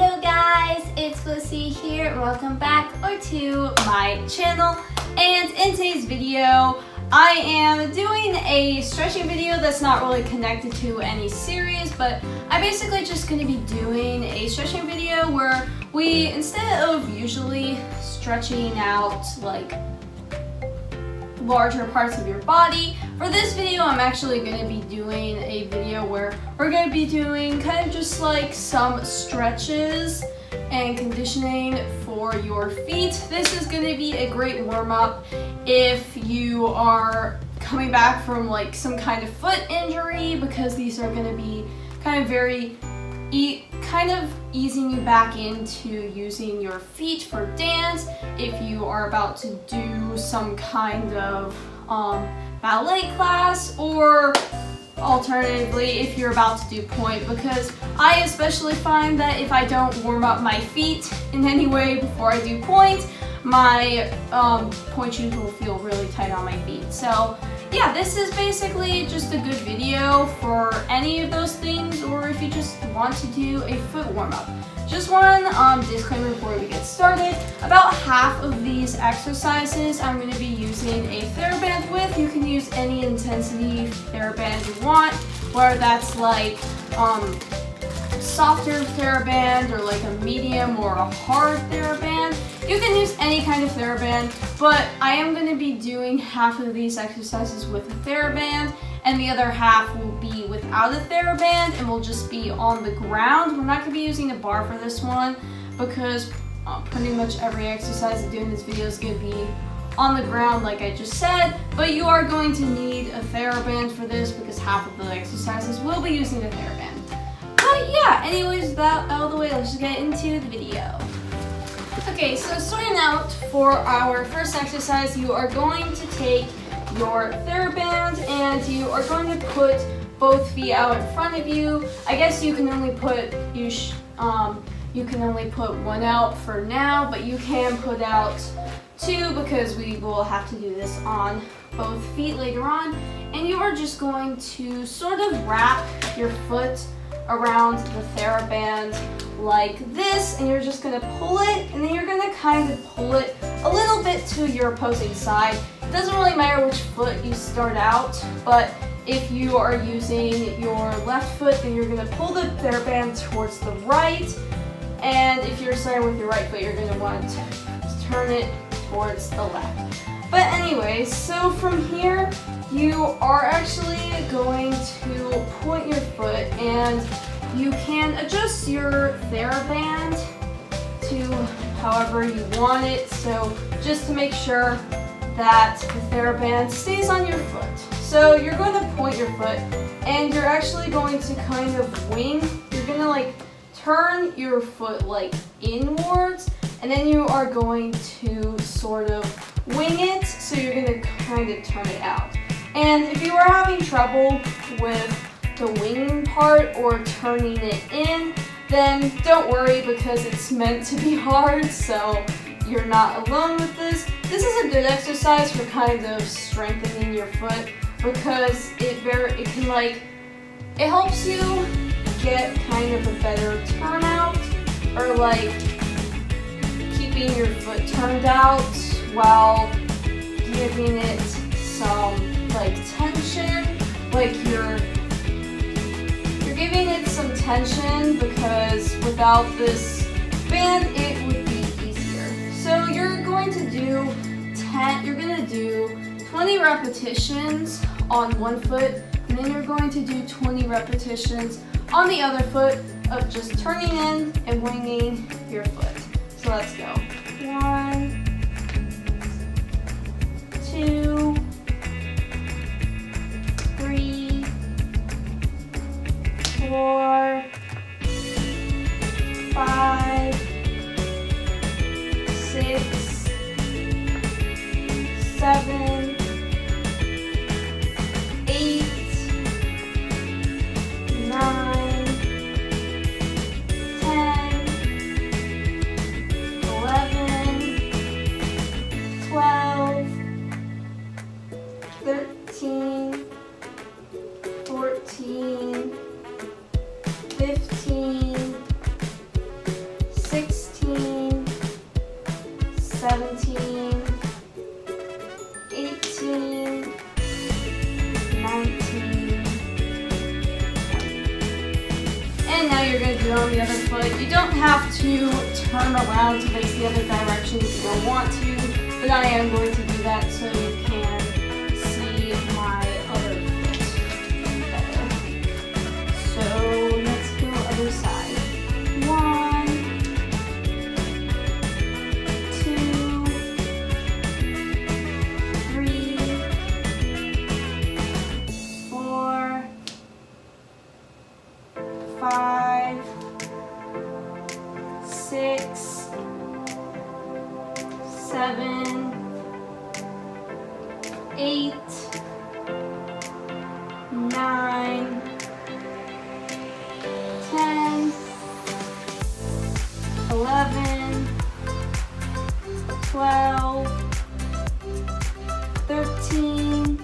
Hello guys, it's Lucy here and welcome back to my channel. And in today's video, I am doing a stretching video that's not really connected to any series, but I'm basically just going to be doing a stretching video where we, instead of usually stretching out like larger parts of your body, for this video I'm actually going to be doing a video where we're going to be doing kind of just like some stretches and conditioning for your feet. This is going to be a great warm-up if you are coming back from like some kind of foot injury, because these are going to be kind of easing you back into using your feet for dance. If you are about to do some kind of ballet class, or alternatively if you're about to do pointe, because I especially find that if I don't warm up my feet in any way before I do pointe, my pointe shoes will feel really tight on my feet. So yeah, this is basically just a good video for any of those things, or if you just want to do a foot warm-up. Just one disclaimer before we get started. About half of these exercises I'm going to be using a theraband with. You can use any intensity theraband you want, whether that's like softer theraband or like a medium or a hard theraband. You can use any kind of theraband, but I am going to be doing half of these exercises with a theraband, and the other half will be without a theraband and will just be on the ground. We're not going to be using a bar for this one because pretty much every exercise I do in this video is going to be on the ground like I just said, but you are going to need a theraband for this because half of the exercises will be using a theraband. But yeah, anyways, with that out of the way, let's just get into the video. Okay, so starting out for our first exercise, you are going to take your theraband and you are going to put both feet out in front of you. I guess you can only put one out for now, but you can put out two because we will have to do this on both feet later on. And you are just going to sort of wrap your foot around the theraband like this, and you're just going to pull it, and then you're going to kind of pull it a little bit to your opposing side. It doesn't really matter which foot you start out, but if you are using your left foot, then you're going to pull the theraband towards the right, and if you're starting with your right foot, you're going to want to turn it towards the left. But anyways, so from here, you are actually going to point your foot, and you can adjust your theraband to however you want it. So just to make sure that the theraband stays on your foot. So you're going to point your foot, and you're actually going to kind of wing. You're going to like turn your foot like inwards, and then you are going to sort of wing it. So you're going to kind of turn it out. And if you are having trouble with the winging part or turning it in, then don't worry, because it's meant to be hard, so you're not alone with this. This is a good exercise for kind of strengthening your foot, because it helps you get kind of a better turnout, or like keeping your foot turned out while giving it some like tension, like you're giving it some tension, because without this band it would be easier. So you're going to do 20 repetitions on one foot, and then you're going to do 20 repetitions on the other foot of just turning in and winging your foot. So let's go. 1, 2, 3, 4, 5, 6, 7, 8, 9, 10, 11, 12, 13, 14, 15, the other foot. You don't have to turn around to face the other direction if you don't want to, but I am going to do that so you can see my other foot better. So let's go other side. 1, 2, 3, 4, 5, 6, 7, 8, 9, 10, 11, 12, 13,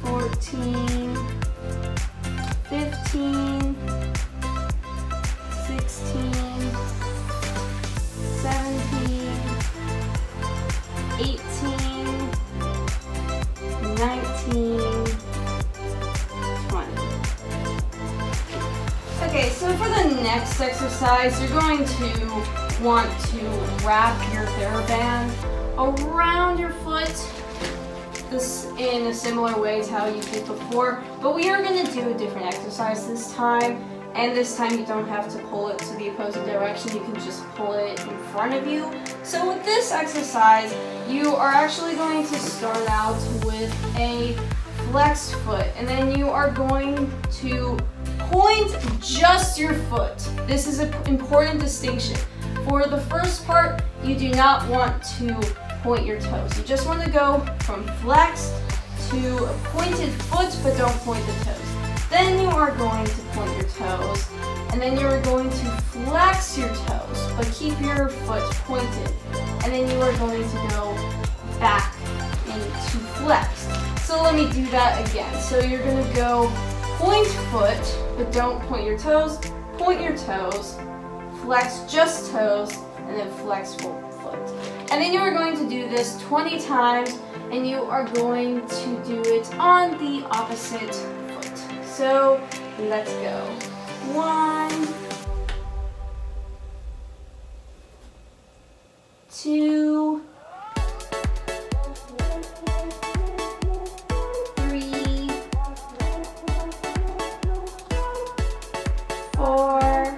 14, 15, 16, 17, 18, 19, 20. Okay, so for the next exercise, you're going to want to wrap your theraband around your foot, this in a similar way to how you did before, but we are going to do a different exercise this time, and this time you don't have to pull it to the opposite direction, you can just pull it in front of you. So with this exercise, you are actually going to start out with a flexed foot, and then you are going to point just your foot. This is an important distinction. For the first part, you do not want to point your toes. You just want to go from flexed to a pointed foot, but don't point the toes. Then you are going to point your toes, and then you are going to flex your toes, but keep your foot pointed. And then you are going to go back into flexed. So let me do that again. So you're going to go point foot, but don't point your toes, flex just toes, and then flex foot. And then you are going to do this 20 times, and you are going to do it on the opposite foot. So let's go. 1, 2, 3, 4,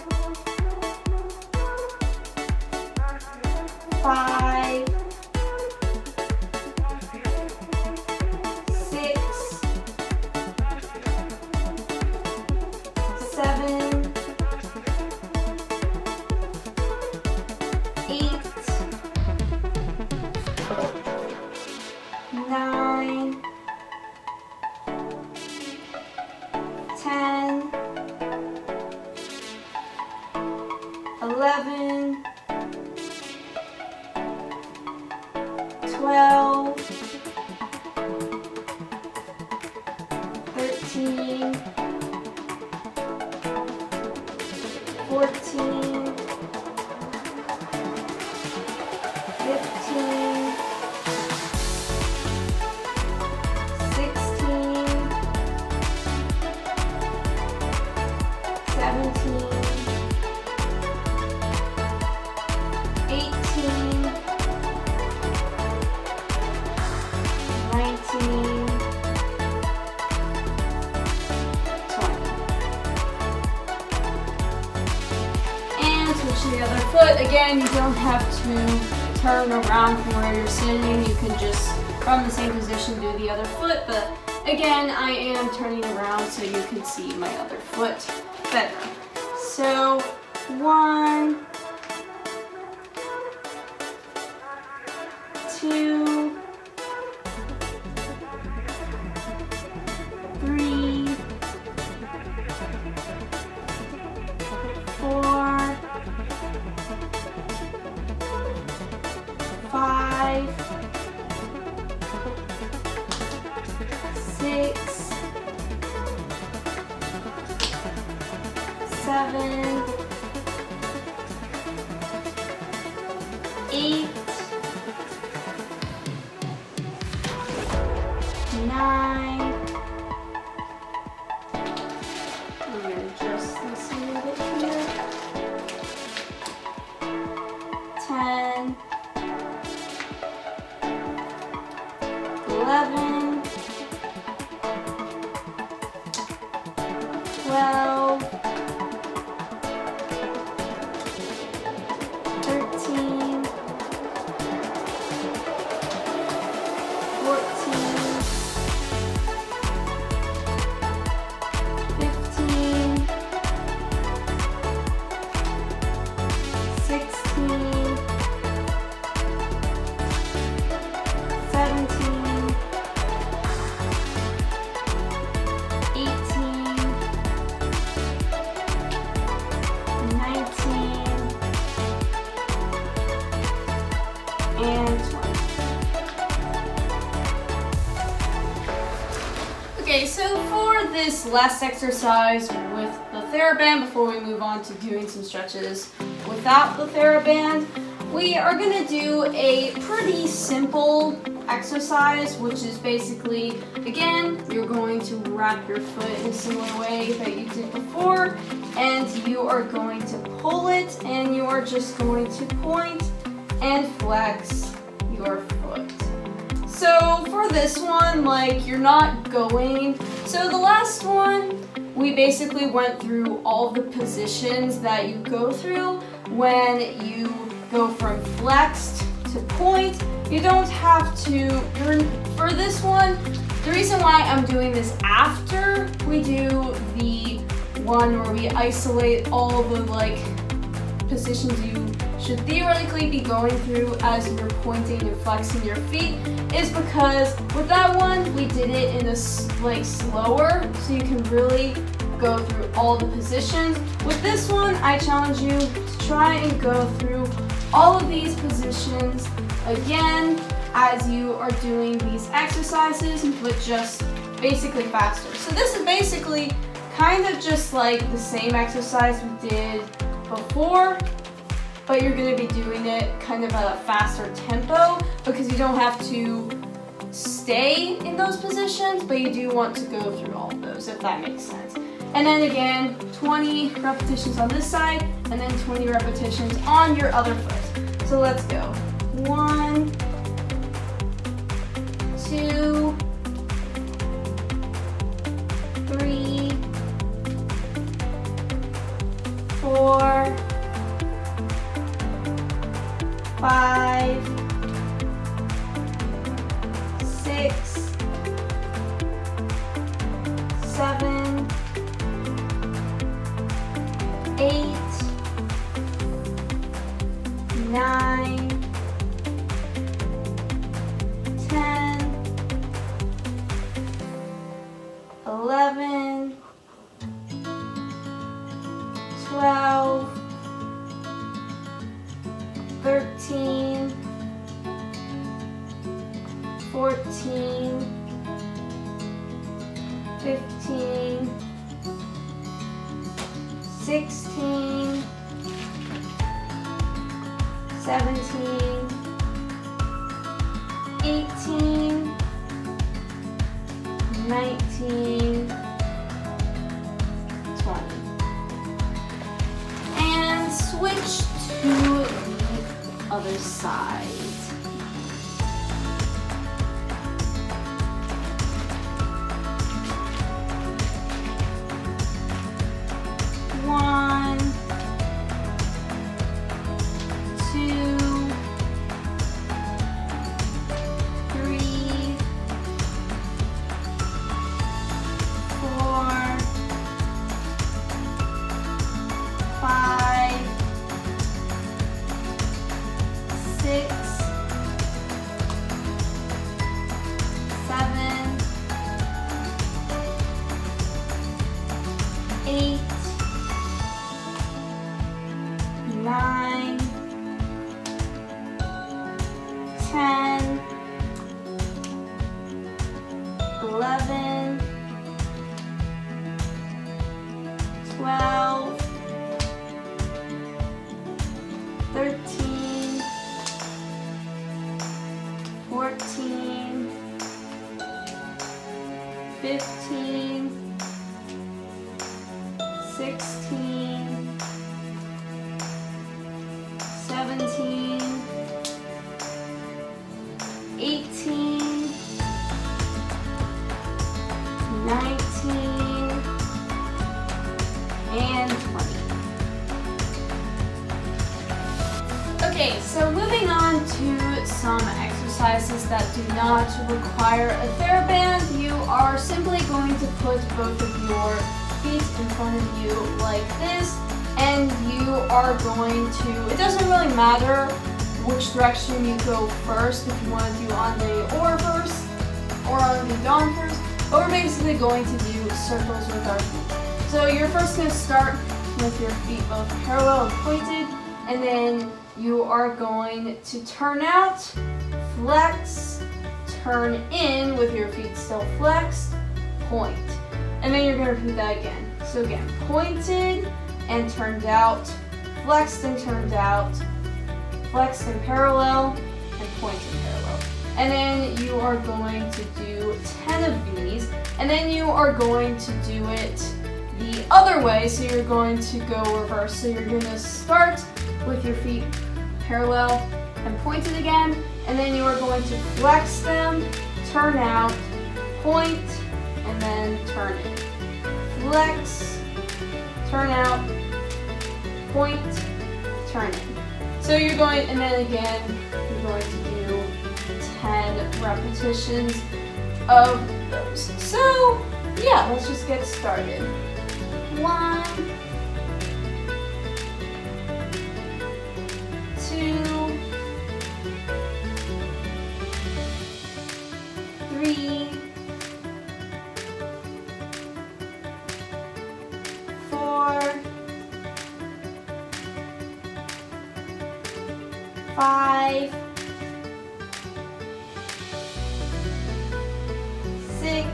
5, 6, 7, 8, 9, 10, 11, 12, 13, 14, 15, 16, 17, 18, 19, 20. And switch to the other foot. Again, you don't have to turn around from where you're sitting. You can just, from the same position, do the other foot. But again, I am turning around so you can see my other foot better. So 1, 2, 3, 4, 5, 6, 7, 8, 11, 12, 13, 14, 15, 16, 17, 18, 19, and 20. Okay, so for this last exercise with the theraband, before we move on to doing some stretches without the theraband, we are going to do a pretty simple exercise, which is basically, again, you're going to wrap your foot in a similar way that you did before, and you are going to pull it, and you are just going to point and flex your foot. So for this one, like, you're not going, so the last one, we basically went through all the positions that you go through when you go from flexed to point. You don't have to, for this one, the reason why I'm doing this after we do the one where we isolate all the like positions you should theoretically be going through as you're pointing and flexing your feet, is because with that one we did it in a like slower, so you can really go through all the positions. With this one, I challenge you to try and go through all of these positions again as you are doing these exercises, but just basically faster. So this is basically kind of just like the same exercise we did before, but you're going to be doing it kind of at a faster tempo because you don't have to stay in those positions, but you do want to go through all of those, if that makes sense. And then again, 20 repetitions on this side, and then 20 repetitions on your other foot. So let's go. 1, 2, 3, 4, 5, 6, 7, 8, 9, 10, 11, 12, 13, 14, 15, 16, 17, 18, 19, 20. And switch to the other side. One, 2, 3, 4, 5, 6, 7, 8, 9, 10, 11, 12, 13, 14, 15, 16, 17, 18, Okay, so moving on to some exercises that do not require a theraband, you are simply going to put both of your feet in front of you like this, and you are going to, it doesn't really matter which direction you go first, if you want to do on the or first, or on the dawn first, but we're basically going to do circles with our feet. So you're first going to start with your feet both parallel and pointed, and then you are going to turn out, flex, turn in with your feet still flexed, point. And then you're going to repeat that again. So again, pointed and turned out, flexed and turned out, flexed and parallel, and pointed parallel. And then you are going to do 10 of these, and then you are going to do it the other way, so you're going to go reverse. So you're going to start with your feet parallel and pointed again, and then you are going to flex them, turn out, point, and then turn in. Flex, turn out, point, turn in. So you're going, and then again, you're going to do 10 repetitions of those. So yeah, let's just get started. 1, 2, 3, 4, 5, 6,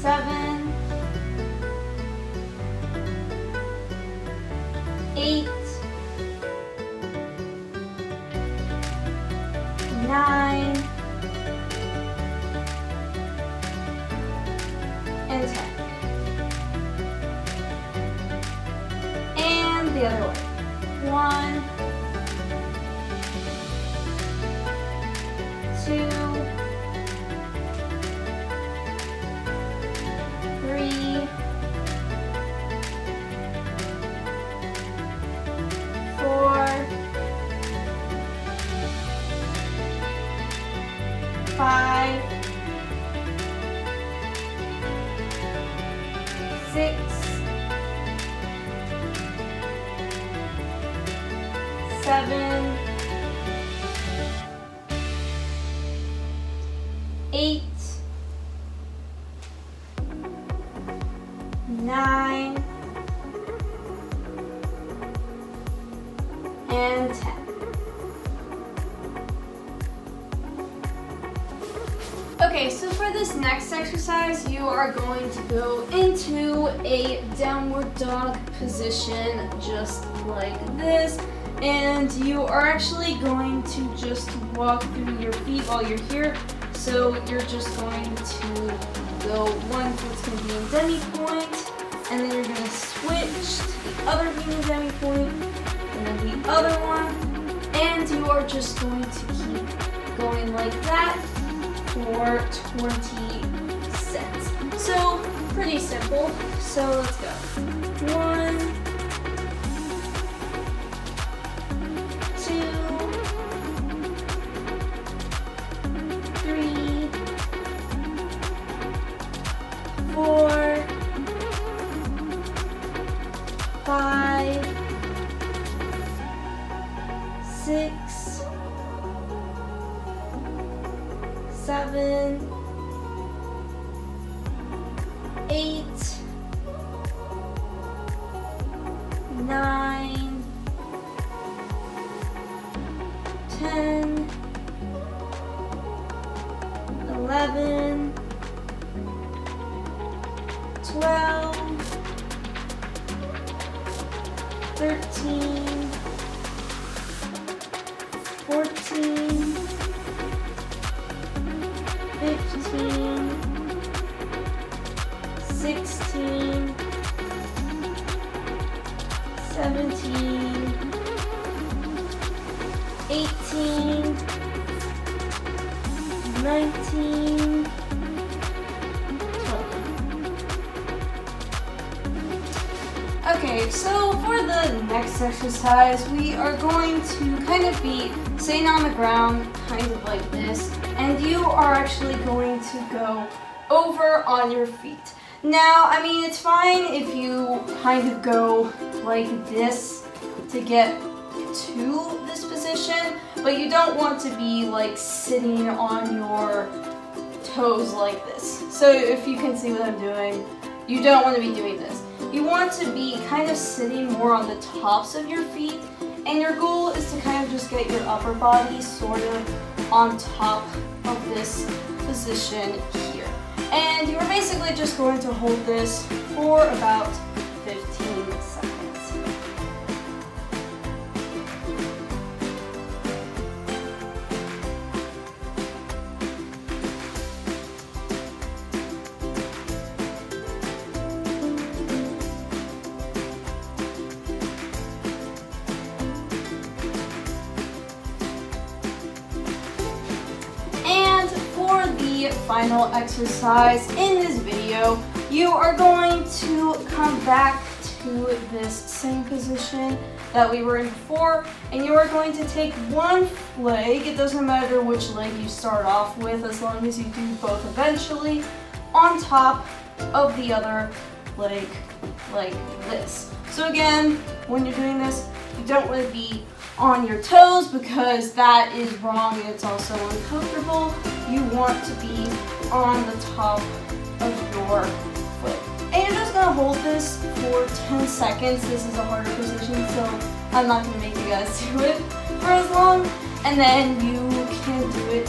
7, 8, 9, and 10. And the other way. 1, 2, 3, 4, 5, 6, 7, 8, 9, and 10. Okay, so for this next exercise, you are going to go into a downward dog position just like this, and you are actually going to just walk through your feet while you're here. So you're just going to go, one foot's going to be in demi-point, and then you're going to switch to the other being in demi-point, and then the other one, and you are just going to keep going like that for 20 sets. So pretty simple. So let's go. 1, 2, 3, 4, 5, 6, 7, 8, 9, 10, 11, 12, 13, 14, 15, 16, 17, 18, 19, 20. Okay, so for the next exercise, we are going to kind of be sitting on the ground, kind of like this, and you are actually going to go over on your feet. Now, I mean, it's fine if you kind of go like this to get to this position, but you don't want to be like sitting on your toes like this. So if you can see what I'm doing, you don't want to be doing this. You want to be kind of sitting more on the tops of your feet, and your goal is to kind of just get your upper body sort of on top of this position here. And you're basically just going to hold this for about 15 seconds. Final exercise in this video, you are going to come back to this same position that we were in before, and you are going to take one leg, it doesn't matter which leg you start off with as long as you do both eventually, on top of the other leg like this. So again, when you're doing this, you don't want to be on your toes because that is wrong and it's also uncomfortable. You want to be on the top of your foot. And you're just going to hold this for 10 seconds. This is a harder position, so I'm not going to make you guys do it for as long. And then you can do it,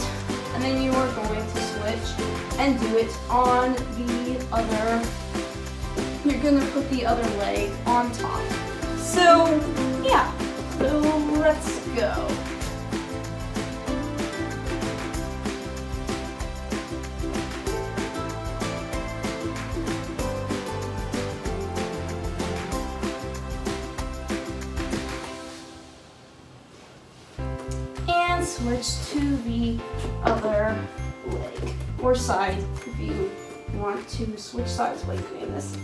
and then you are going to switch and do it on the other. You're going to put the other leg on top. So, yeah. So let's go. And switch to the other leg or side if you want to switch sides while you're doing this.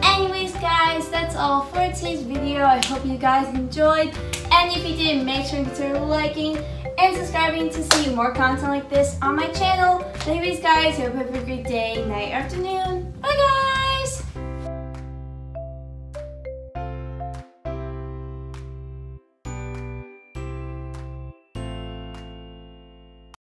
Anyways guys, that's all for today's video. I hope you guys enjoyed, and if you did, make sure to consider liking and subscribing to see more content like this on my channel. Anyways guys, I hope you have a great day, night, afternoon,